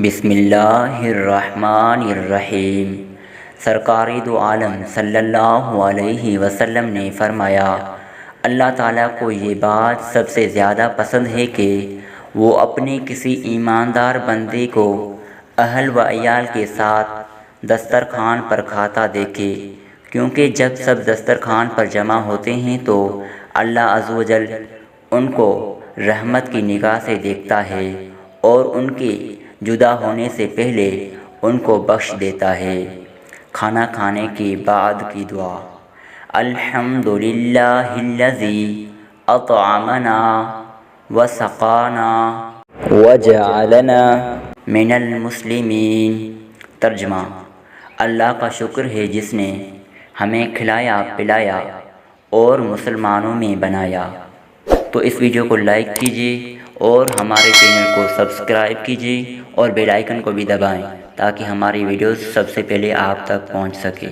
بسم اللہ الرحمن الرحیم۔ سرکار دو عالم صلی اللہ علیہ وسلم نے فرمایا، اللہ تعالیٰ کو یہ بات سب سے زیادہ پسند ہے کہ وہ اپنے کسی ایماندار بندے کو اہل و عیال کے ساتھ دسترخوان پر کھاتا دیکھے، کیونکہ جب سب دسترخوان پر جمع ہوتے ہیں تو اللہ عز و جل ان کو رحمت کی نگاہ سے دیکھتا ہے اور ان کے جدا ہونے سے پہلے ان کو بخش دیتا ہے۔ کھانا کھانے کے بعد کی دعا: الحمدللہ الذی اطعمنا وسقانا وجعلنا من المسلمین۔ ترجمہ: اللہ کا شکر ہے جس نے ہمیں کھلایا پلایا اور مسلمانوں میں بنایا۔ تو اس ویڈیو کو لائک کیجیے اور ہمارے چینل کو سبسکرائب کیجیے اور بیل آئیکن کو بھی دبائیں تاکہ ہماری ویڈیوز سب سے پہلے آپ تک پہنچ سکے۔